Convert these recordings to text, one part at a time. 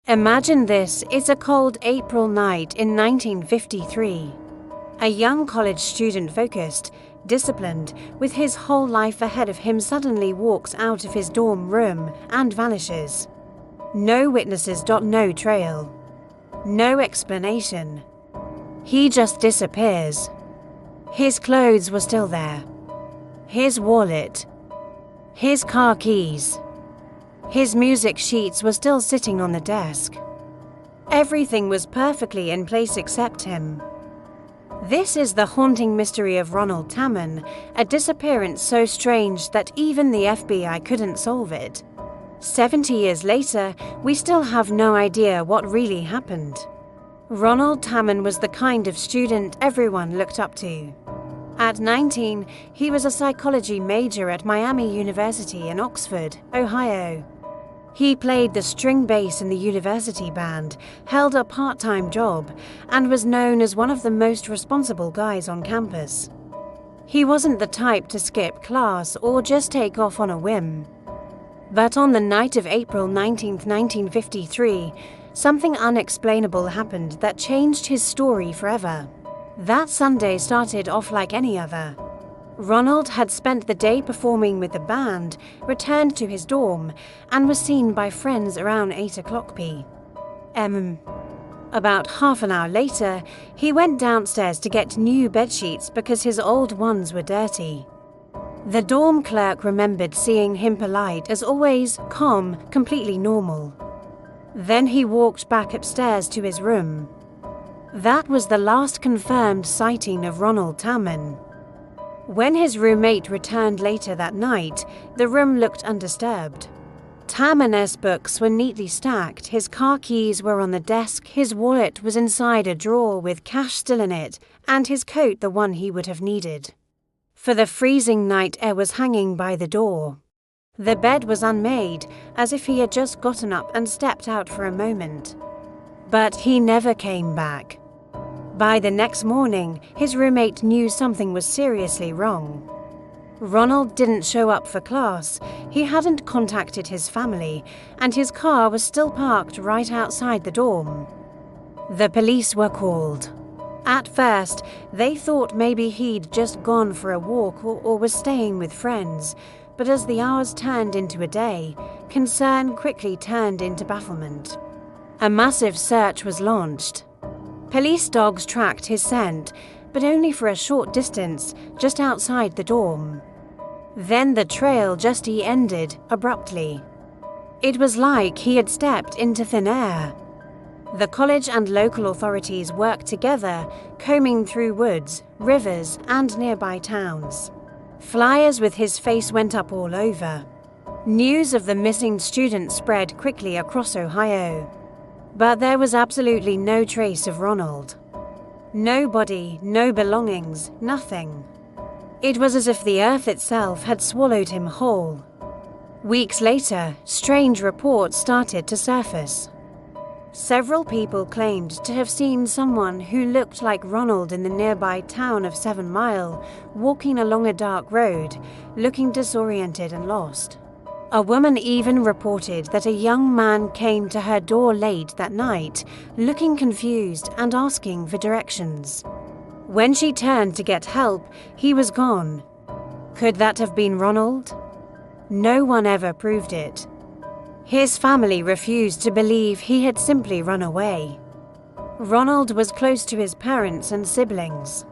Imagine this is a cold April night in 1953. A young college student, focused, disciplined, with his whole life ahead of him, suddenly walks out of his dorm room and vanishes. No witnesses. No trail. No explanation. He just disappears. His clothes were still there. His wallet. His car keys. His music sheets were still sitting on the desk. Everything was perfectly in place except him. This is the haunting mystery of Ronald Tammen, a disappearance so strange that even the FBI couldn't solve it. 70 years later, we still have no idea what really happened. Ronald Tammen was the kind of student everyone looked up to. At 19, he was a psychology major at Miami University in Oxford, Ohio. He played the string bass in the university band, held a part-time job, and was known as one of the most responsible guys on campus. He wasn't the type to skip class or just take off on a whim. But on the night of April 19, 1953, something unexplainable happened that changed his story forever. That Sunday started off like any other. Ronald had spent the day performing with the band, returned to his dorm, and was seen by friends around 8 o'clock p.m. About half an hour later, he went downstairs to get new bedsheets because his old ones were dirty. The dorm clerk remembered seeing him, polite as always, calm, completely normal. Then he walked back upstairs to his room. That was the last confirmed sighting of Ronald Tammen. When his roommate returned later that night, the room looked undisturbed. Tammen's books were neatly stacked, his car keys were on the desk, his wallet was inside a drawer with cash still in it, and his coat the one he would have needed. For the freezing night air was hanging by the door. The bed was unmade, as if he had just gotten up and stepped out for a moment. But he never came back. By the next morning, his roommate knew something was seriously wrong. Ronald didn't show up for class, he hadn't contacted his family, and his car was still parked right outside the dorm. The police were called. At first, they thought maybe he'd just gone for a walk or was staying with friends, but as the hours turned into a day, concern quickly turned into bafflement. A massive search was launched. Police dogs tracked his scent, but only for a short distance, just outside the dorm. Then the trail just ended abruptly. It was like he had stepped into thin air. The college and local authorities worked together, combing through woods, rivers, and nearby towns. Flyers with his face went up all over. News of the missing student spread quickly across Ohio. But there was absolutely no trace of Ronald. No body, no belongings, nothing. It was as if the earth itself had swallowed him whole. Weeks later, strange reports started to surface. Several people claimed to have seen someone who looked like Ronald in the nearby town of 7 Mile, walking along a dark road, looking disoriented and lost. A woman even reported that a young man came to her door late that night, looking confused and asking for directions. When she turned to get help, he was gone. Could that have been Ronald? No one ever proved it. His family refused to believe he had simply run away. Ronald was close to his parents and siblings.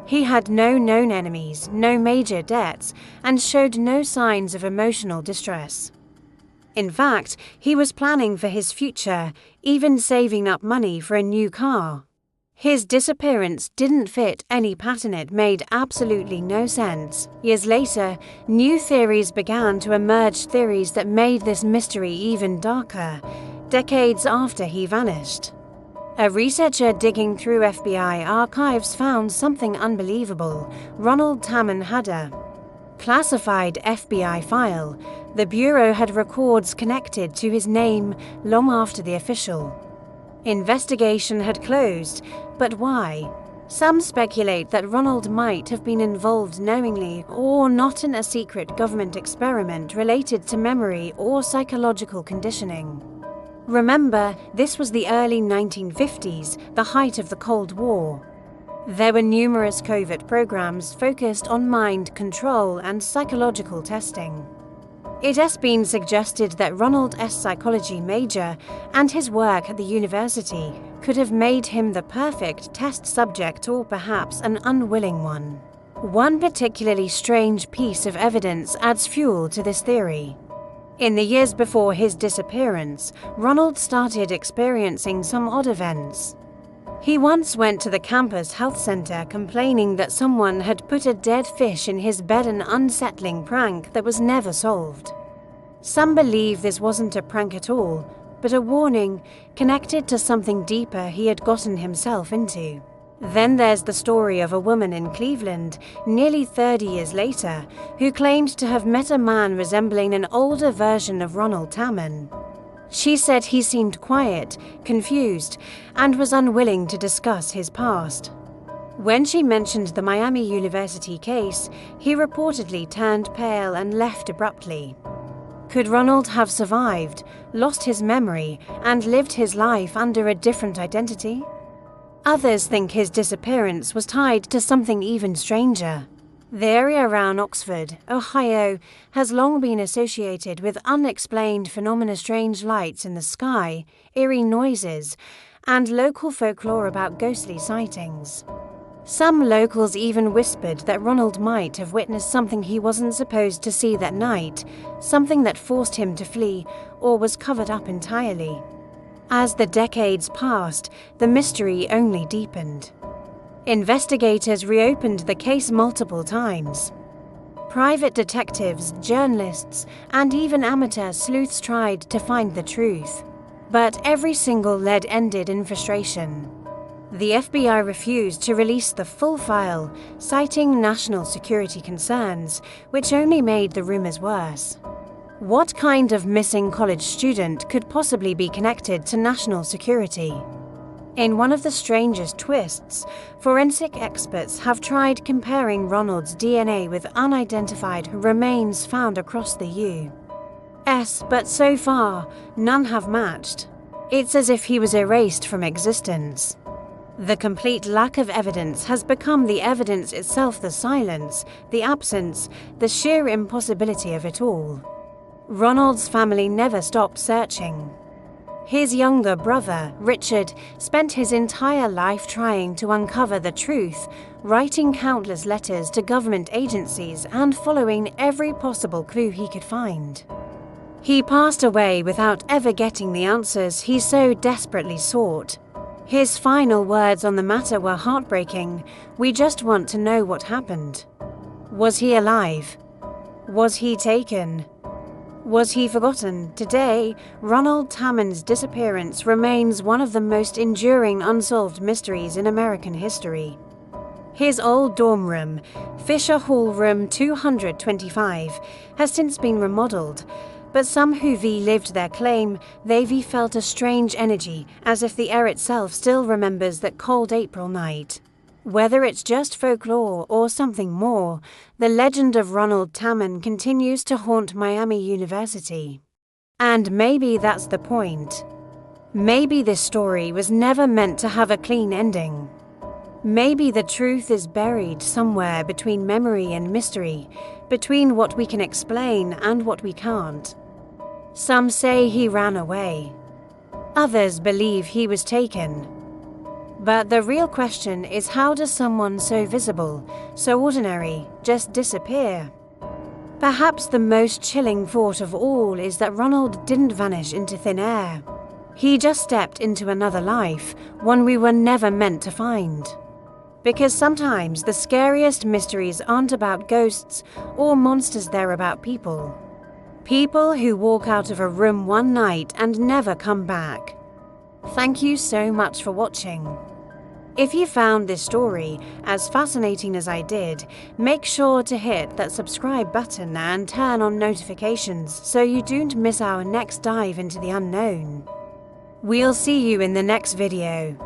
He had no known enemies, no major debts, and showed no signs of emotional distress. In fact, he was planning for his future, even saving up money for a new car. His disappearance didn't fit any pattern. It made absolutely no sense. Years later, new theories began to emerge, theories that made this mystery even darker, decades after he vanished. A researcher digging through FBI archives found something unbelievable. Ronald Tammen had a classified FBI file. The Bureau had records connected to his name long after the official investigation had closed, but why? Some speculate that Ronald might have been involved knowingly or not in a secret government experiment related to memory or psychological conditioning. Remember, this was the early 1950s, the height of the Cold War. There were numerous covert programs focused on mind control and psychological testing. It has been suggested that Ronald's psychology major and his work at the university could have made him the perfect test subject, or perhaps an unwilling one. One particularly strange piece of evidence adds fuel to this theory. In the years before his disappearance, Ronald started experiencing some odd events. He once went to the campus health center complaining that someone had put a dead fish in his bed, an unsettling prank that was never solved. Some believe this wasn't a prank at all, but a warning connected to something deeper he had gotten himself into. Then there's the story of a woman in Cleveland, nearly 30 years later, who claimed to have met a man resembling an older version of Ronald Tammen. She said he seemed quiet, confused, and was unwilling to discuss his past. When she mentioned the Miami University case, he reportedly turned pale and left abruptly. Could Ronald have survived, lost his memory, and lived his life under a different identity? Others think his disappearance was tied to something even stranger. The area around Oxford, Ohio, has long been associated with unexplained phenomena, strange lights in the sky, eerie noises, and local folklore about ghostly sightings. Some locals even whispered that Ronald might have witnessed something he wasn't supposed to see that night, something that forced him to flee or was covered up entirely. As the decades passed, the mystery only deepened. Investigators reopened the case multiple times. Private detectives, journalists, and even amateur sleuths tried to find the truth. But every single lead ended in frustration. The FBI refused to release the full file, citing national security concerns, which only made the rumors worse. What kind of missing college student could possibly be connected to national security? In one of the strangest twists, forensic experts have tried comparing Ronald's DNA with unidentified remains found across the U.S., but so far, none have matched. It's as if he was erased from existence. The complete lack of evidence has become the evidence itself, the silence, the absence, the sheer impossibility of it all. Ronald's family never stopped searching. His younger brother, Richard, spent his entire life trying to uncover the truth, writing countless letters to government agencies and following every possible clue he could find. He passed away without ever getting the answers he so desperately sought. His final words on the matter were heartbreaking. "We just want to know what happened. Was he alive? Was he taken? Was he forgotten?" Today, Ronald Tammen's disappearance remains one of the most enduring unsolved mysteries in American history. His old dorm room, Fisher Hall Room 225, has since been remodeled, but some who lived there claim they felt a strange energy, as if the air itself still remembers that cold April night. Whether it's just folklore or something more, the legend of Ronald Tammen continues to haunt Miami University. And maybe that's the point. Maybe this story was never meant to have a clean ending. Maybe the truth is buried somewhere between memory and mystery, between what we can explain and what we can't. Some say he ran away. Others believe he was taken. But the real question is, how does someone so visible, so ordinary, just disappear? Perhaps the most chilling thought of all is that Ronald didn't vanish into thin air. He just stepped into another life, one we were never meant to find. Because sometimes the scariest mysteries aren't about ghosts or monsters, they're about people. People who walk out of a room one night and never come back. Thank you so much for watching. If you found this story as fascinating as I did, make sure to hit that subscribe button and turn on notifications so you don't miss our next dive into the unknown. We'll see you in the next video.